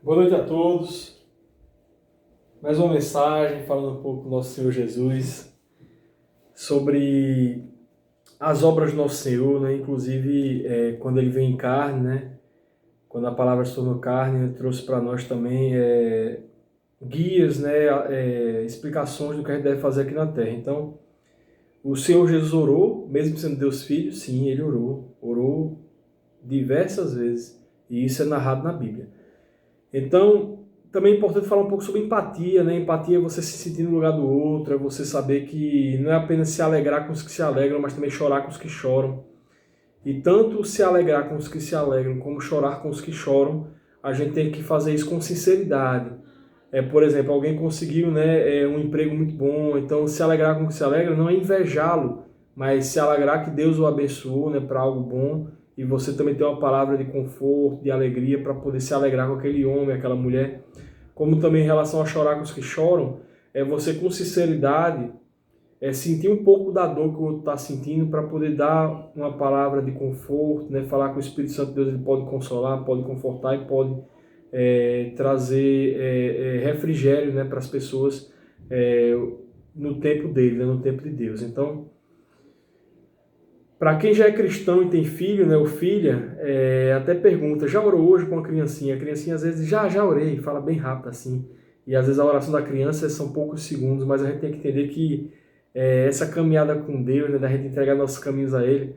Boa noite a todos. Mais uma mensagem falando um pouco do nosso Senhor Jesus, sobre as obras do nosso Senhor, né? Inclusive quando ele veio em carne, né? Quando a palavra se tornou carne, ele trouxe para nós também guias, né? Explicações do que a gente deve fazer aqui na Terra. Então, o Senhor Jesus orou, mesmo sendo Deus Filho, sim, ele orou diversas vezes, e isso é narrado na Bíblia. Então, também é importante falar um pouco sobre empatia, né? Empatia é você se sentir no lugar do outro, é você saber que não é apenas se alegrar com os que se alegram, mas também chorar com os que choram. E tanto se alegrar com os que se alegram, como chorar com os que choram, a gente tem que fazer isso com sinceridade. Por exemplo, alguém conseguiu, né, um emprego muito bom, então se alegrar com o que se alegra não é invejá-lo, mas se alegrar que Deus o abençoou, né, para algo bom, e você também tem uma palavra de conforto, de alegria, para poder se alegrar com aquele homem, aquela mulher. Como também em relação a chorar com os que choram, é você com sinceridade sentir um pouco da dor que o outro está sentindo para poder dar uma palavra de conforto, né? Falar que o Espírito Santo de Deus ele pode consolar, pode confortar e pode trazer refrigério, né, para as pessoas no tempo dele, né, no tempo de Deus. Então, para quem já é cristão e tem filho, né, ou filha, até pergunta, já orou hoje com a criancinha? A criancinha às vezes, já orei, fala bem rápido assim. E às vezes a oração da criança são poucos segundos, mas a gente tem que entender que essa caminhada com Deus, né, da gente entregar nossos caminhos a Ele,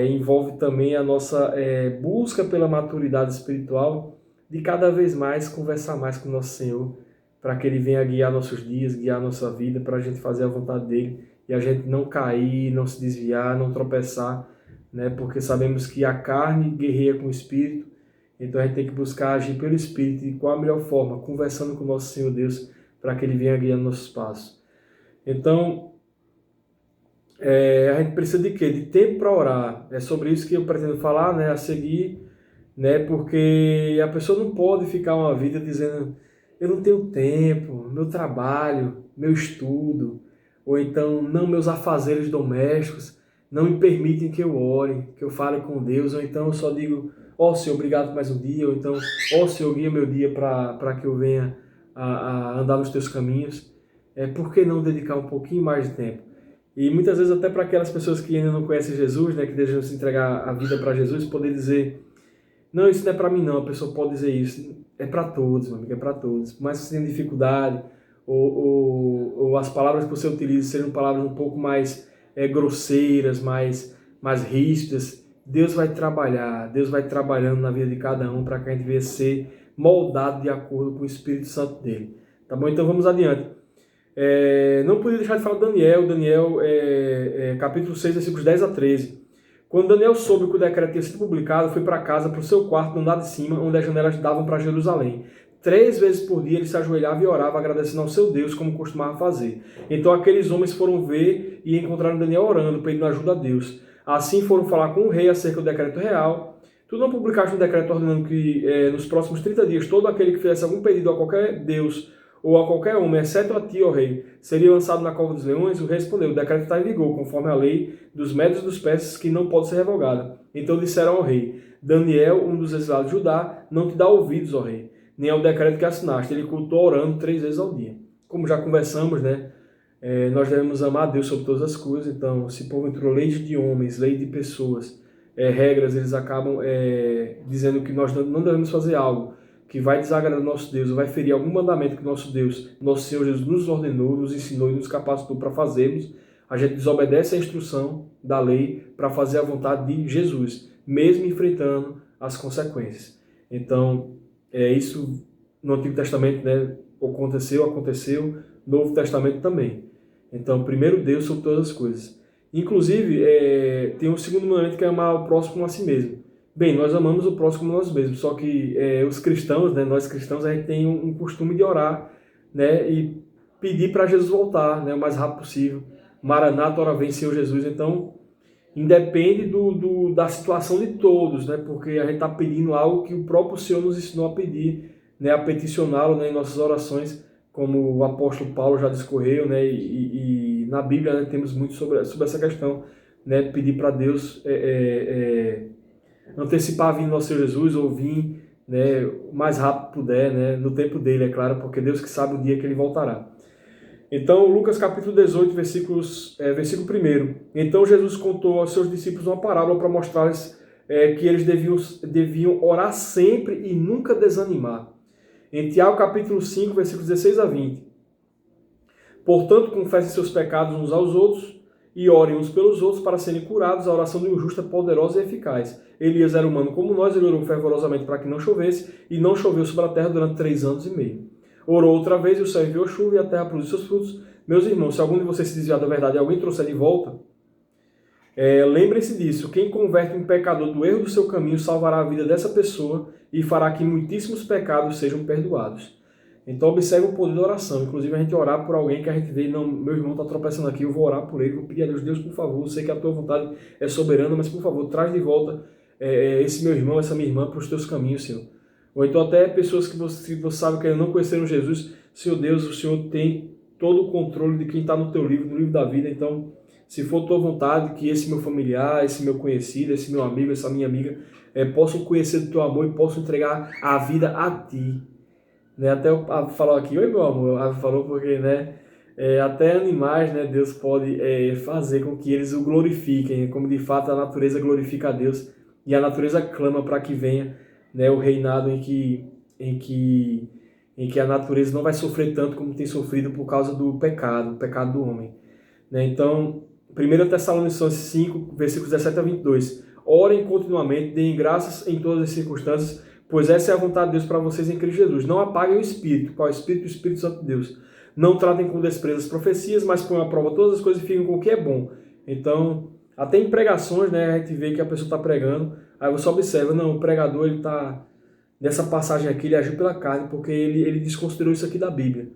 envolve também a nossa busca pela maturidade espiritual, de cada vez mais conversar mais com o nosso Senhor, para que Ele venha guiar nossos dias, guiar nossa vida, para a gente fazer a vontade dEle, e a gente não cair, não se desviar, não tropeçar, né? Porque sabemos que a carne guerreia com o Espírito, então a gente tem que buscar agir pelo Espírito. E qual a melhor forma? Conversando com o nosso Senhor Deus, para que Ele venha guiando nossos passos. Então, a gente precisa de quê? De tempo para orar. É sobre isso que eu pretendo falar, né, a seguir, né? Porque a pessoa não pode ficar uma vida dizendo: eu não tenho tempo, meu trabalho, meu estudo, ou então não, meus afazeres domésticos não me permitem que eu ore, que eu fale com Deus, ou então eu só digo: ó Senhor, obrigado por mais um dia, ou então ó Senhor, guia meu dia para que eu venha a andar nos teus caminhos. Por que não dedicar um pouquinho mais de tempo? E muitas vezes até para aquelas pessoas que ainda não conhecem Jesus, né, que desejam se entregar a vida para Jesus, poder dizer: não, isso não é para mim não. A pessoa pode dizer isso. É para todos, meu amigo, é para todos. Por mais que você tenha dificuldade, ou as palavras que você utiliza sejam palavras um pouco mais grosseiras, mais ríspidas, Deus vai trabalhar, Deus vai trabalhando na vida de cada um para que a gente venha ser moldado de acordo com o Espírito Santo dele. Tá bom? Então vamos adiante. Não podia deixar de falar de Daniel, capítulo 6, versículos 10 a 13. Quando Daniel soube que o decreto tinha sido publicado, foi para casa, para o seu quarto, no andar de cima, onde as janelas davam para Jerusalém. 3 vezes por dia ele se ajoelhava e orava, agradecendo ao seu Deus, como costumava fazer. Então aqueles homens foram ver e encontraram Daniel orando, pedindo ajuda a Deus. Assim foram falar com o rei acerca do decreto real. Tu não publicaste um decreto ordenando que nos próximos 30 dias todo aquele que fizesse algum pedido a qualquer Deus ou a qualquer homem, exceto a ti, ó rei, seria lançado na cova dos leões? O rei respondeu: o decreto está em vigor, conforme a lei dos médios e dos persas, que não pode ser revogada. Então disseram ao rei: Daniel, um dos exilados de Judá, não te dá ouvidos, ó rei, nem ao decreto que assinaste. Ele cultuou orando 3 vezes ao dia. Como já conversamos, né? Nós devemos amar a Deus sobre todas as coisas. Então, se porventura leis de homens, lei de pessoas, regras, eles acabam dizendo que nós não devemos fazer algo que vai desagradar nosso Deus, ou vai ferir algum mandamento que nosso Deus, nosso Senhor Jesus nos ordenou, nos ensinou e nos capacitou para fazermos, a gente desobedece a instrução da lei para fazer a vontade de Jesus, mesmo enfrentando as consequências. Então, isso no Antigo Testamento, né, aconteceu, no Novo Testamento também. Então, primeiro Deus sobre todas as coisas. Inclusive, tem um segundo mandamento que é amar o próximo como a si mesmo. Bem, nós amamos o próximo como nós mesmos, só que os cristãos, né, nós cristãos, a gente tem um costume de orar, né, e pedir para Jesus voltar, né, o mais rápido possível. Maranata, ora vem, Senhor Jesus. Então, independe da situação de todos, né, porque a gente está pedindo algo que o próprio Senhor nos ensinou a pedir, né, a peticioná-lo, né, em nossas orações, como o apóstolo Paulo já discorreu, né, e na Bíblia, né, temos muito sobre essa questão, né, pedir para Deus antecipar a vinda do nosso Senhor Jesus, ou vir né, o mais rápido puder, né, no tempo dele, é claro, porque Deus que sabe o dia que ele voltará. Então, Lucas capítulo 18, versículo 1. Então Jesus contou aos seus discípulos uma parábola para mostrar-lhes que eles deviam orar sempre e nunca desanimar. Em Tiago capítulo 5, versículos 16 a 20. Portanto, confessem seus pecados uns aos outros e orem uns pelos outros para serem curados. A oração do justo é poderosa e eficaz. Elias era humano como nós, ele orou fervorosamente para que não chovesse, e não choveu sobre a terra durante 3 anos e meio. Orou outra vez, e o céu enviou chuva, e a terra produziu seus frutos. Meus irmãos, se algum de vocês se desviar da verdade e alguém trouxer de volta, lembrem-se disso. Quem converte um pecador do erro do seu caminho salvará a vida dessa pessoa e fará que muitíssimos pecados sejam perdoados. Então observe o poder da oração. Inclusive a gente orar por alguém que a gente vê, não, meu irmão está tropeçando aqui, eu vou orar por ele, vou pedir a Deus, Deus, por favor, eu sei que a tua vontade é soberana, mas por favor, traz de volta esse meu irmão, essa minha irmã para os teus caminhos, Senhor. Ou então até pessoas que você sabe que ainda não conheceram Jesus, Senhor Deus, o Senhor tem todo o controle de quem está no teu livro, no livro da vida. Então, se for tua vontade, que esse meu familiar, esse meu conhecido, esse meu amigo, essa minha amiga, possam conhecer do teu amor e possam entregar a vida a ti. Né? Até eu falou aqui, oi meu amor, a falou porque, né, até animais, né, Deus pode fazer com que eles o glorifiquem, como de fato a natureza glorifica a Deus e a natureza clama para que venha, né, o reinado em que a natureza não vai sofrer tanto como tem sofrido por causa do pecado, o pecado do homem. Né? Então, 1 Tessalonicenses 5, versículos 17 a 22. Orem continuamente, deem graças em todas as circunstâncias, pois essa é a vontade de Deus para vocês em Cristo Jesus. Não apaguem o Espírito, qual é o Espírito? O Espírito Santo de Deus. Não tratem com desprezo as profecias, mas ponham à prova todas as coisas e fiquem com o que é bom. Então, até em pregações, né, a gente vê que a pessoa está pregando, aí você observa, não, o pregador, ele está, nessa passagem aqui, ele agiu pela carne, porque ele desconsiderou isso aqui da Bíblia.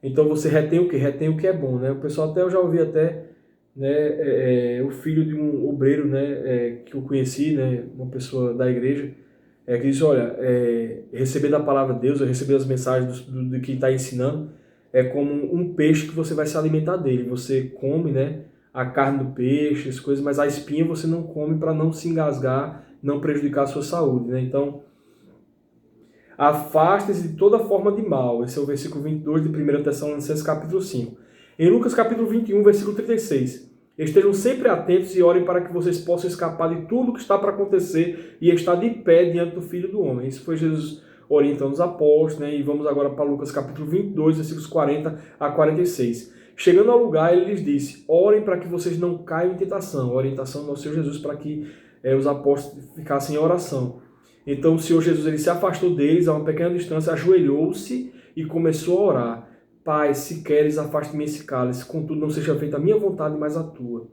Então você retém o que? Retém o que é bom, né? O pessoal até, eu já ouvi até, né, o filho de um obreiro, né, que eu conheci, né, uma pessoa da igreja, que diz, olha, receber da palavra de Deus, receber as mensagens do que está ensinando, é como um peixe que você vai se alimentar dele. Você come, né, a carne do peixe, as coisas, mas a espinha você não come para não se engasgar, não prejudicar a sua saúde, né? Então, afaste-se de toda forma de mal. Esse é o versículo 22 de 1 Tessalonicenses capítulo 5. Em Lucas capítulo 21, versículo 36. Estejam sempre atentos e orem para que vocês possam escapar de tudo que está para acontecer e estar de pé diante do Filho do Homem. Isso foi Jesus orientando os apóstolos, né? E vamos agora para Lucas capítulo 22, versículos 40 a 46. Chegando ao lugar, ele lhes disse, orem para que vocês não caiam em tentação. A orientação do nosso Senhor Jesus para que os apóstolos ficassem em oração. Então o Senhor Jesus ele se afastou deles a uma pequena distância, ajoelhou-se e começou a orar. Pai, se queres, afaste-me esse cálice, contudo não seja feita a minha vontade, mas a tua.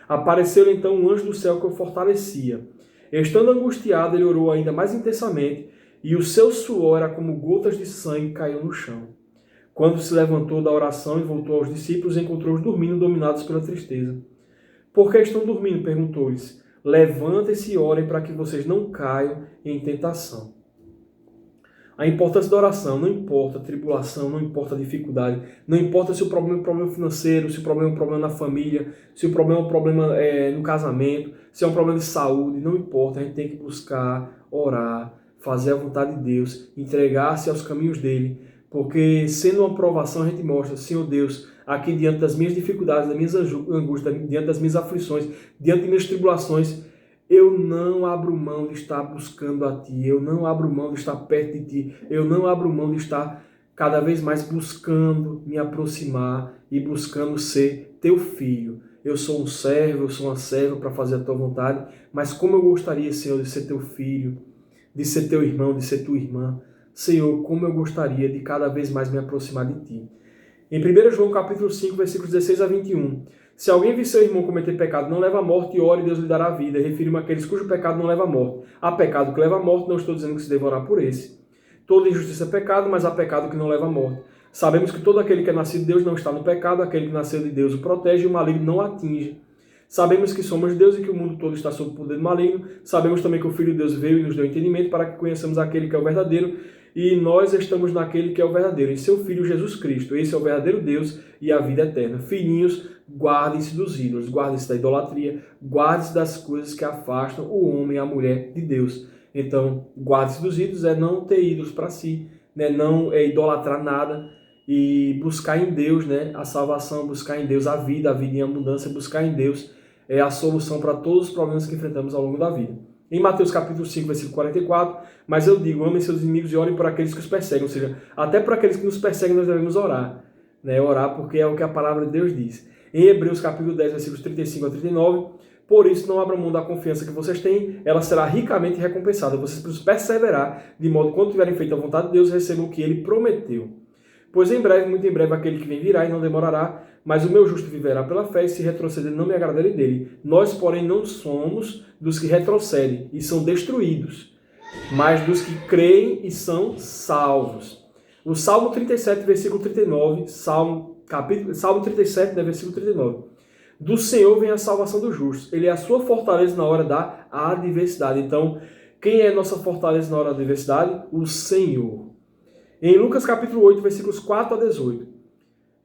Apareceu-lhe então um anjo do céu que o fortalecia. Estando angustiado, ele orou ainda mais intensamente, e o seu suor era como gotas de sangue que caíam no chão. Quando se levantou da oração e voltou aos discípulos, encontrou-os dormindo, dominados pela tristeza. Por que estão dormindo? Perguntou-lhes. Levantem-se e orem para que vocês não caiam em tentação. A importância da oração, não importa a tribulação, não importa a dificuldade, não importa se o problema é um problema financeiro, se o problema é um problema na família, se o problema é um problema no casamento, se é um problema de saúde, não importa, a gente tem que buscar, orar, fazer a vontade de Deus, entregar-se aos caminhos dele, porque sendo uma provação a gente mostra, Senhor Deus, aqui diante das minhas dificuldades, das minhas angústias, diante das minhas aflições, diante das minhas tribulações, eu não abro mão de estar buscando a Ti, eu não abro mão de estar perto de Ti, eu não abro mão de estar cada vez mais buscando me aproximar e buscando ser Teu filho. Eu sou um servo, eu sou uma serva para fazer a Tua vontade, mas como eu gostaria, Senhor, de ser Teu filho, de ser Teu irmão, de ser Tua irmã. Senhor, como eu gostaria de cada vez mais me aproximar de Ti. Em 1 João capítulo 5, versículos 16 a 21, se alguém vir seu irmão cometer pecado, não leva a morte, e ore, Deus lhe dará a vida. Refiro-me àqueles cujo pecado não leva a morte. Há pecado que leva a morte, não estou dizendo que se deva orar por esse. Toda injustiça é pecado, mas há pecado que não leva a morte. Sabemos que todo aquele que é nascido de Deus não está no pecado, aquele que nasceu de Deus o protege e o maligno não o atinge. Sabemos que somos de Deus e que o mundo todo está sob o poder do maligno. Sabemos também que o Filho de Deus veio e nos deu entendimento para que conheçamos aquele que é o verdadeiro, e nós estamos naquele que é o verdadeiro, em seu Filho Jesus Cristo. Esse é o verdadeiro Deus e a vida eterna. Filhinhos, guardem-se dos ídolos, guardem-se da idolatria, guardem-se das coisas que afastam o homem e a mulher de Deus. Então, guarde-se dos ídolos é não ter ídolos para si, né? Não é idolatrar nada e buscar em Deus, né? A salvação, buscar em Deus a vida em abundância, buscar em Deus é a solução para todos os problemas que enfrentamos ao longo da vida. Em Mateus capítulo 5, versículo 44, mas eu digo, amem seus inimigos e orem por aqueles que os perseguem, ou seja, até por aqueles que nos perseguem nós devemos orar, né? Orar porque é o que a palavra de Deus diz. Em Hebreus capítulo 10, versículos 35 a 39, por isso não abram mão da confiança que vocês têm, ela será ricamente recompensada. Vocês precisam perseverar, de modo que quando tiverem feito a vontade de Deus, recebam o que ele prometeu. Pois em breve, muito em breve, aquele que vem virá e não demorará, mas o meu justo viverá pela fé, e se retroceder não me agradarei dele. Nós, porém, não somos dos que retrocedem e são destruídos, mas dos que creem e são salvos. O Salmo 37, versículo 39, Salmo 37, né, versículo 39. Do Senhor vem a salvação dos justos. Ele é a sua fortaleza na hora da adversidade. Então, quem é nossa fortaleza na hora da adversidade? O Senhor. Em Lucas capítulo 8, versículos 4 a 18.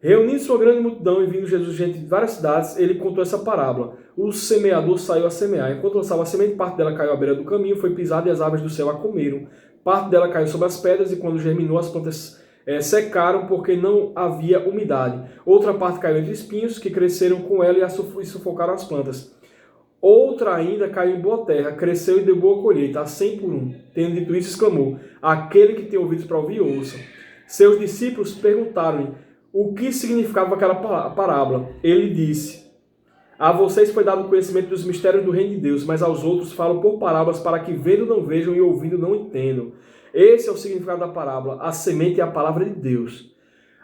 Reunindo sua grande multidão e vindo Jesus gente de várias cidades, ele contou essa parábola. O semeador saiu a semear. Enquanto lançava a semente, parte dela caiu à beira do caminho, foi pisada e as aves do céu a comeram. Parte dela caiu sobre as pedras e quando germinou as plantas secaram porque não havia umidade. Outra parte caiu entre espinhos que cresceram com ela e sufocaram as plantas. Outra ainda caiu em boa terra, cresceu e deu boa colheita, a 100 por 1. Tendo dito isso, exclamou, aquele que tem ouvidos para ouvir, ouça. Seus discípulos perguntaram-lhe o que significava aquela parábola. Ele disse, a vocês foi dado o conhecimento dos mistérios do reino de Deus, mas aos outros falo por parábolas para que vendo não vejam e ouvindo não entendam. Esse é o significado da parábola. A semente é a palavra de Deus.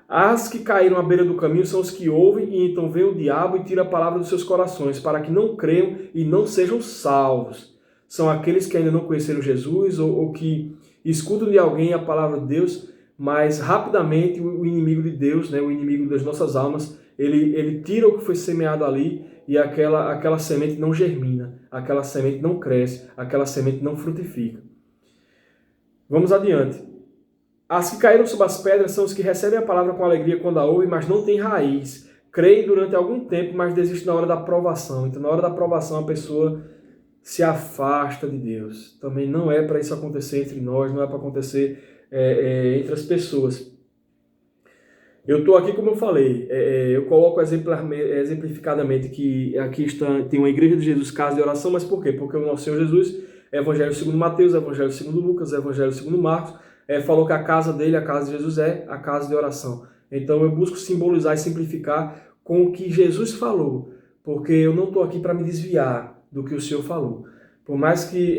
As que caíram à beira do caminho são os que ouvem e então vem o diabo e tira a palavra dos seus corações, para que não creiam e não sejam salvos. São aqueles que ainda não conheceram Jesus ou que escutam de alguém a palavra de Deus, mas rapidamente o inimigo de Deus, né, o inimigo das nossas almas, ele tira o que foi semeado ali e aquela semente não germina, aquela semente não cresce, aquela semente não frutifica. Vamos adiante. As que caíram sob as pedras são os que recebem a palavra com alegria quando a ouvem, mas não têm raiz. Creem durante algum tempo, mas desistem na hora da provação. Então, na hora da provação, a pessoa se afasta de Deus. Também não é para isso acontecer entre nós, não é para acontecer entre as pessoas. Eu estou aqui, como eu falei, eu coloco exemplificadamente que aqui tem uma igreja de Jesus, casa de oração, mas por quê? Porque o nosso Senhor Jesus, Evangelho segundo Mateus, Evangelho segundo Lucas, Evangelho segundo Marcos, falou que a casa dele, a casa de Jesus, é a casa de oração. Então eu busco simbolizar e simplificar com o que Jesus falou, porque eu não estou aqui para me desviar do que o Senhor falou. Por mais que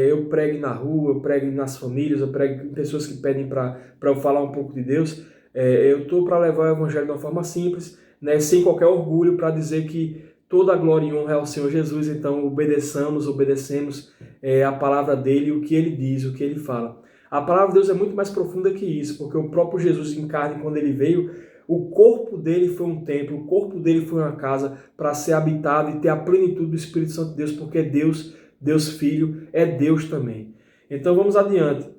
eu pregue na rua, eu pregue nas famílias, eu pregue em pessoas que pedem para eu falar um pouco de Deus, eu estou para levar o Evangelho de uma forma simples, né, sem qualquer orgulho, para dizer que toda a glória e honra é ao Senhor Jesus, então obedecemos a palavra dele, o que ele diz, o que ele fala. A palavra de Deus é muito mais profunda que isso, porque o próprio Jesus em carne, quando ele veio, o corpo dele foi um templo, o corpo dele foi uma casa para ser habitado e ter a plenitude do Espírito Santo de Deus, porque Deus Filho, é Deus também. Então vamos adiante.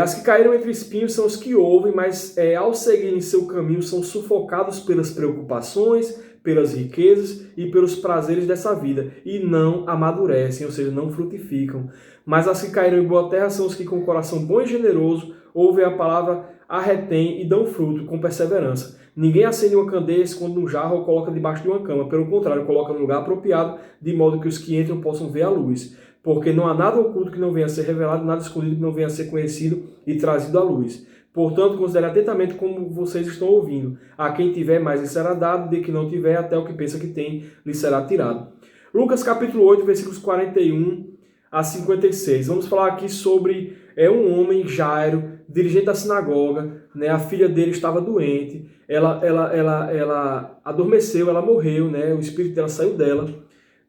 As que caíram entre espinhos são os que ouvem, mas ao seguirem seu caminho são sufocados pelas preocupações, pelas riquezas e pelos prazeres dessa vida, e não amadurecem, ou seja, não frutificam. Mas as que caíram em boa terra são os que com o coração bom e generoso ouvem a palavra, a retêm e dão fruto com perseverança. Ninguém acende uma candeia, esconde num jarro ou coloca debaixo de uma cama. Pelo contrário, coloca no lugar apropriado, de modo que os que entram possam ver a luz. Porque não há nada oculto que não venha a ser revelado, nada escondido que não venha a ser conhecido e trazido à luz. Portanto, considere atentamente como vocês estão ouvindo. A quem tiver mais lhe será dado, de que não tiver, até o que pensa que tem lhe será tirado. Lucas capítulo 8, versículos 41 a 56. Vamos falar aqui sobre um homem, Jairo, dirigente da sinagoga, né? A filha dele estava doente, ela adormeceu, ela morreu, né? O espírito dela saiu dela,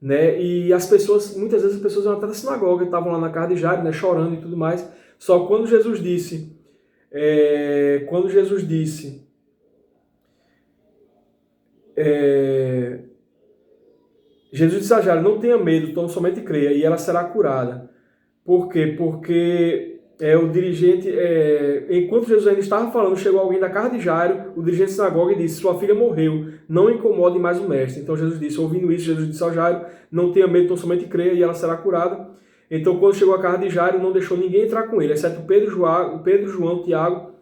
né? E muitas vezes as pessoas iam até da sinagoga, estavam lá na casa de Jairo, né? Chorando e tudo mais. Só que quando Jesus disse, Jesus disse a Jairo, não tenha medo, tão somente creia, e ela será curada. Por quê? Porque o dirigente, enquanto Jesus ainda estava falando, chegou alguém da casa de Jairo, o dirigente da sinagoga, e disse, sua filha morreu, não incomode mais o mestre. Então Jesus disse, ouvindo isso, Jesus disse ao Jairo, não tenha medo, tão somente creia, e ela será curada. Então, quando chegou a casa de Jairo, não deixou ninguém entrar com ele, exceto Pedro, João, Tiago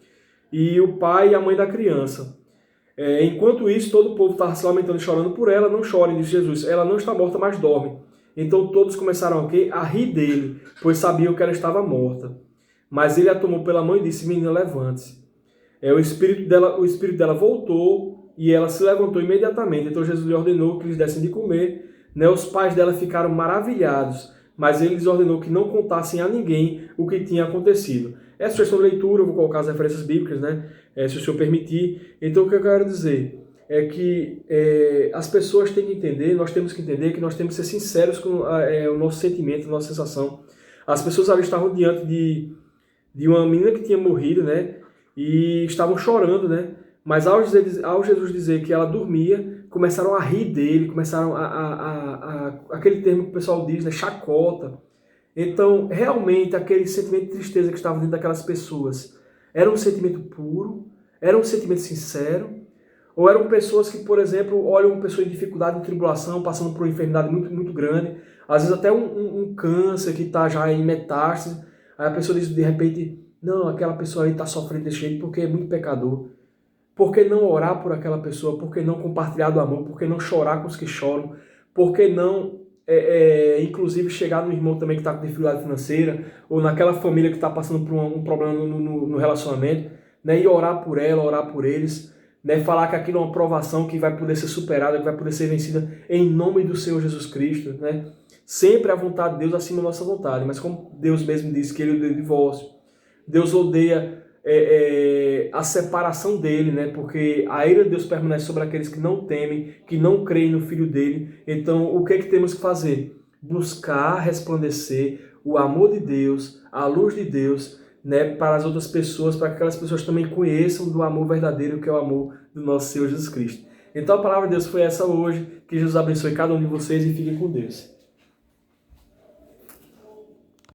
e o pai e a mãe da criança. Enquanto isso, todo o povo estava se lamentando e chorando por ela. Não chore, disse Jesus, ela não está morta, mas dorme. Então todos começaram a rir dele, pois sabiam que ela estava morta. Mas ele a tomou pela mão e disse, menina, levante-se. O espírito dela voltou e ela se levantou imediatamente. Então Jesus lhe ordenou que lhes dessem de comer. Os pais dela ficaram maravilhados, mas ele lhes ordenou que não contassem a ninguém o que tinha acontecido. É sugestão de leitura, eu vou colocar as referências bíblicas, se o senhor permitir. Então o que eu quero dizer é que as pessoas têm que entender, nós temos que entender que nós temos que ser sinceros com o nosso sentimento, a nossa sensação. As pessoas ali estavam diante de uma menina que tinha morrido, e estavam chorando, mas ao Jesus dizer que ela dormia, começaram a rir dele, começaram aquele termo que o pessoal diz, chacota. Então, realmente, aquele sentimento de tristeza que estava dentro daquelas pessoas era um sentimento puro, era um sentimento sincero, ou eram pessoas que, por exemplo, olham uma pessoa em dificuldade, em tribulação, passando por uma enfermidade muito, muito grande, às vezes até um câncer que está já em metástase, aí a pessoa diz de repente, não, aquela pessoa aí está sofrendo desse jeito porque é muito pecador. Por que não orar por aquela pessoa? Por que não compartilhar do amor? Por que não chorar com os que choram? Por que não, inclusive, chegar no irmão também que está com dificuldade financeira, ou naquela família que está passando por um problema no relacionamento, e orar por ela, orar por eles, falar que aquilo é uma provação que vai poder ser superada, que vai poder ser vencida em nome do Senhor Jesus Cristo, Sempre a vontade de Deus acima da nossa vontade, mas como Deus mesmo disse que ele odeia o divórcio, Deus odeia a separação dele, porque a ira de Deus permanece sobre aqueles que não temem, que não creem no Filho dele. Então, o que é que temos que fazer? Buscar resplandecer o amor de Deus, a luz de Deus, para as outras pessoas, para que aquelas pessoas também conheçam do amor verdadeiro, que é o amor do nosso Senhor Jesus Cristo. Então, a palavra de Deus foi essa hoje. Que Jesus abençoe cada um de vocês e fiquem com Deus.